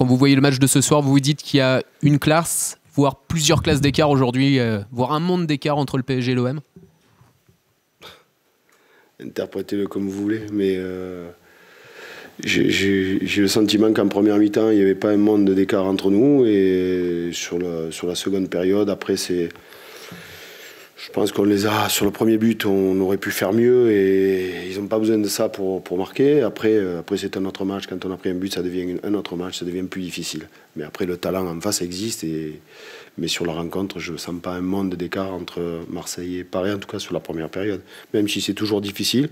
Quand vous voyez le match de ce soir, vous vous dites qu'il y a une classe, voire plusieurs classes d'écart aujourd'hui, voire un monde d'écart entre le PSG et l'OM? Interprétez-le comme vous voulez, mais j'ai le sentiment qu'en première mi-temps, il n'y avait pas un monde d'écart entre nous. Et sur la seconde période, après, je pense qu'on les a. Sur le premier but, on aurait pu faire mieux et ils n'ont pas besoin de ça pour marquer. Après c'est un autre match. Quand on a pris un but, ça devient un autre match, ça devient plus difficile. Mais après, le talent en face existe. Mais sur la rencontre, je ne sens pas un monde d'écart entre Marseille et Paris, en tout cas sur la première période. Même si c'est toujours difficile.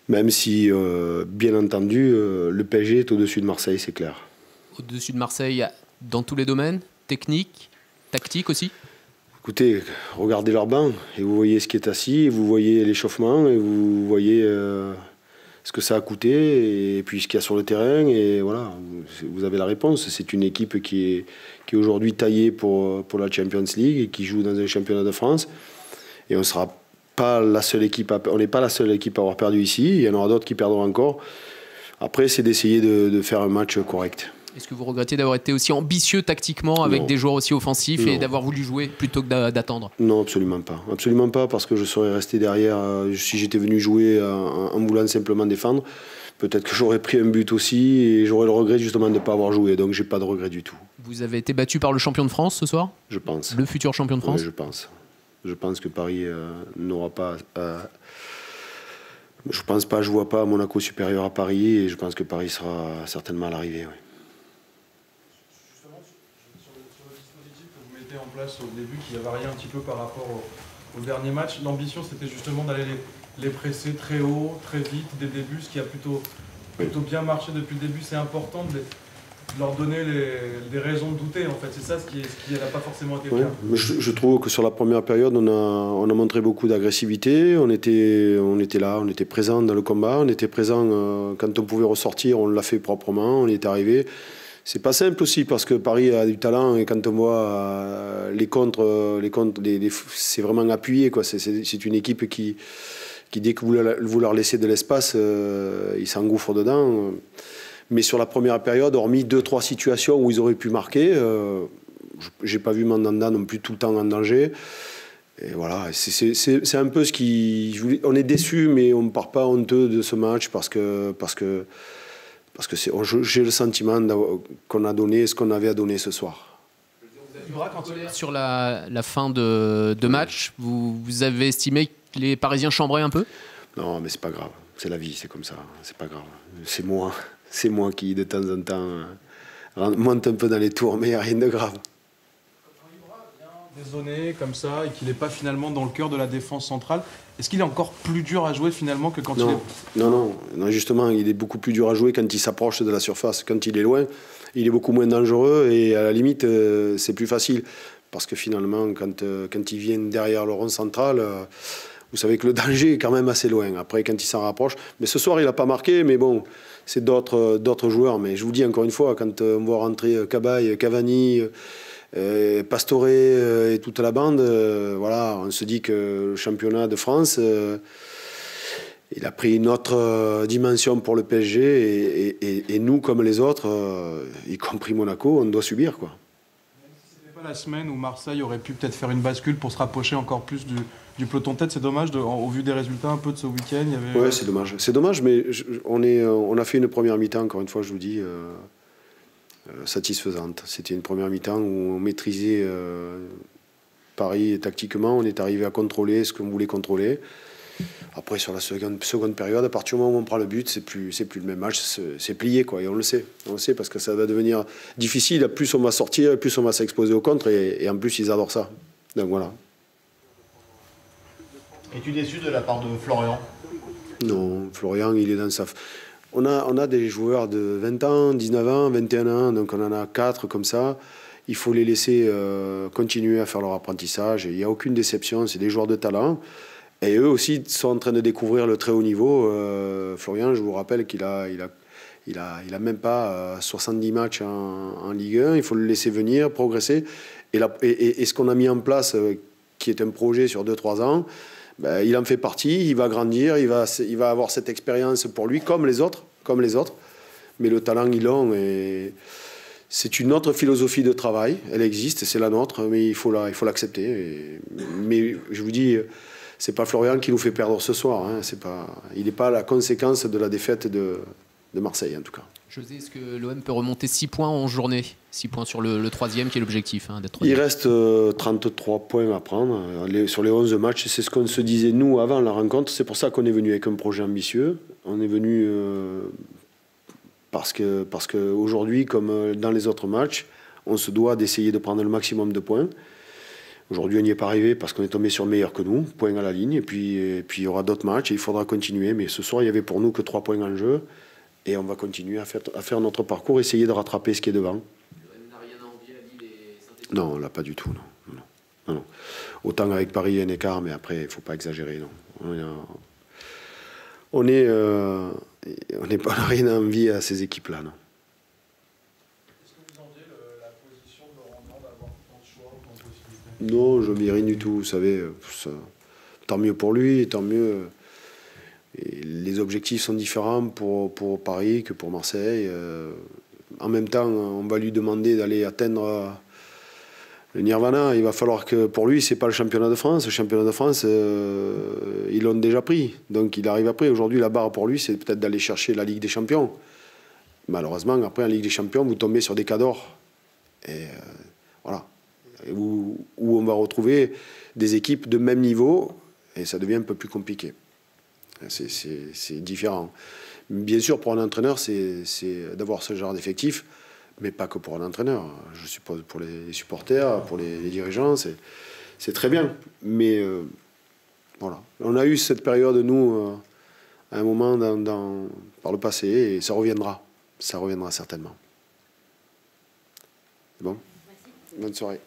Même si, bien entendu, le PSG est au-dessus de Marseille, c'est clair. Au-dessus de Marseille, dans tous les domaines, technique, tactique aussi? Écoutez, regardez leur banc et vous voyez ce qui est assis, et vous voyez l'échauffement et vous voyez ce que ça a coûté et puis ce qu'il y a sur le terrain. Et voilà, vous avez la réponse. C'est une équipe qui est aujourd'hui taillée pour la Champions League et qui joue dans un championnat de France. Et on sera pas la seule équipe on n'est pas la seule équipe à avoir perdu ici. Il y en aura d'autres qui perdront encore. Après, c'est d'essayer de faire un match correct. Est-ce que vous regrettez d'avoir été aussi ambitieux tactiquement avec des joueurs aussi offensifs et d'avoir voulu jouer plutôt que d'attendre? Non, absolument pas. Absolument pas, parce que je serais resté derrière. Si j'étais venu jouer en voulant simplement défendre, peut-être que j'aurais pris un but aussi et j'aurais le regret justement de ne pas avoir joué. Donc, j'ai pas de regret du tout. Vous avez été battu par le champion de France ce soir? Je pense. Le futur champion de France? Oui, je pense. Je pense que Paris n'aura pas... je pense pas, je vois pas Monaco supérieur à Paris et je pense que Paris sera certainement à l'arrivée. Oui. Justement, sur le dispositif que vous mettez en place au début, qui a varié un petit peu par rapport au dernier match, l'ambition c'était justement d'aller les presser très haut, très vite dès le début, ce qui a plutôt bien marché depuis le début. C'est important de leur donner des raisons de douter, en fait. C'est ça ce qui n'a pas forcément été le cas. Je trouve que sur la première période, on a montré beaucoup d'agressivité. On était là, on était présent dans le combat, on était présent quand on pouvait ressortir, on l'a fait proprement, on est arrivé. C'est pas simple aussi parce que Paris a du talent et quand on voit les contres, c'est vraiment appuyé, quoi. C'est une équipe qui dès que vous leur laissez de l'espace, ils s'engouffrent dedans. Mais sur la première période, hormis 2-3 situations où ils auraient pu marquer, j'ai pas vu Mandanda non plus tout le temps en danger. Et voilà, c'est un peu ce qui... On est déçus, mais on ne part pas honteux de ce match parce que j'ai le sentiment qu'on a donné ce qu'on avait à donner ce soir. Sur la fin de match, vous avez estimé que les Parisiens chambraient un peu? Non, mais c'est pas grave. C'est la vie, c'est comme ça. C'est pas grave. C'est moi qui, de temps en temps, monte un peu dans les tours, mais il n'y a rien de grave. Quand Ibra vient dézonner comme ça et qu'il n'est pas finalement dans le cœur de la défense centrale, est-ce qu'il est encore plus dur à jouer finalement que quand il est... Non, justement, il est beaucoup plus dur à jouer quand il s'approche de la surface. Quand il est loin, il est beaucoup moins dangereux et à la limite, c'est plus facile. Parce que finalement, quand il vient derrière le rond central... vous savez que le danger est quand même assez loin. Après, quand il s'en rapproche... Mais ce soir, il n'a pas marqué, mais bon, c'est d'autres joueurs. Mais je vous dis encore une fois, quand on voit rentrer Cabaye, Cavani, Pastore et toute la bande, voilà, on se dit que le championnat de France, il a pris une autre dimension pour le PSG. Et nous, comme les autres, y compris Monaco, on doit subir, quoi. La semaine où Marseille aurait pu peut-être faire une bascule pour se rapprocher encore plus du peloton de tête, c'est dommage au vu des résultats un peu de ce week-end. Oui, c'est dommage. C'est dommage, mais on a fait une première mi-temps, encore une fois, je vous dis, satisfaisante. C'était une première mi-temps où on maîtrisait Paris tactiquement, on est arrivé à contrôler ce qu'on voulait contrôler. Après, sur la seconde période, à partir du moment où on prend le but, c'est plus le même match, c'est plié, quoi. Et on le sait parce que ça va devenir difficile. Plus on va sortir, plus on va s'exposer au contre, et en plus, ils adorent ça. Donc voilà. Es-tu déçu de la part de Florian? Non, Florian, il est dans sa... On a des joueurs de 20 ans, 19 ans, 21 ans, donc on en a 4 comme ça. Il faut les laisser continuer à faire leur apprentissage. Il n'y a aucune déception, c'est des joueurs de talent. Et eux aussi sont en train de découvrir le très haut niveau. Florian, je vous rappelle qu'il a même pas 70 matchs en Ligue 1. Il faut le laisser venir, progresser. Et ce qu'on a mis en place, qui est un projet sur 2-3 ans, ben, il en fait partie. Il va grandir, il va avoir cette expérience pour lui, comme les autres. Mais le talent, ils l'ont. C'est une autre philosophie de travail, elle existe, c'est la nôtre, mais il faut l'accepter. Mais je vous dis, c'est pas Florian qui nous fait perdre ce soir. Hein, il n'est pas la conséquence de la défaite de Marseille, en tout cas. José, est-ce que l'OM peut remonter 6 points en journée? 6 points sur le troisième, qui est l'objectif, hein, d'être. Il reste 33 points à prendre sur les 11 matchs. C'est ce qu'on se disait, nous, avant la rencontre. C'est pour ça qu'on est venu avec un projet ambitieux. On est venu parce qu'aujourd'hui, comme dans les autres matchs, on se doit d'essayer de prendre le maximum de points. Aujourd'hui, on n'y est pas arrivé parce qu'on est tombé sur meilleur que nous, point à la ligne. Et puis il y aura d'autres matchs et il faudra continuer. Mais ce soir, il y avait pour nous que 3 points en jeu. Et on va continuer à faire notre parcours, essayer de rattraper ce qui est devant. L'OM n'a rien à envier à Lille et Saint-Étienne? Non, là, pas du tout. Non. Autant avec Paris, il y a un écart, mais après, il ne faut pas exagérer. Non. On n'a rien à envier à ces équipes-là. Non. Est-ce que vous enviez la position de Laurent Blanc d'avoir tant de choix, tant de possibilités? Non, je n'envie rien du tout. Vous savez, tant mieux pour lui, tant mieux. Et les objectifs sont différents pour Paris que pour Marseille. En même temps, on va lui demander d'aller atteindre le Nirvana. Il va falloir que, pour lui, c'est pas le championnat de France. Le championnat de France, ils l'ont déjà pris. Donc il arrive après. Aujourd'hui, la barre pour lui, c'est peut-être d'aller chercher la Ligue des Champions. Malheureusement, après, en Ligue des Champions, vous tombez sur des cadors. Et voilà. Où on va retrouver des équipes de même niveau. Et ça devient un peu plus compliqué. C'est différent. Bien sûr, pour un entraîneur, c'est d'avoir ce genre d'effectif, mais pas que pour un entraîneur. Je suppose pour les supporters, pour les dirigeants, c'est très bien. Mais voilà. On a eu cette période, nous, à un moment par le passé, et ça reviendra. Ça reviendra certainement. Bon. Merci. Bonne soirée.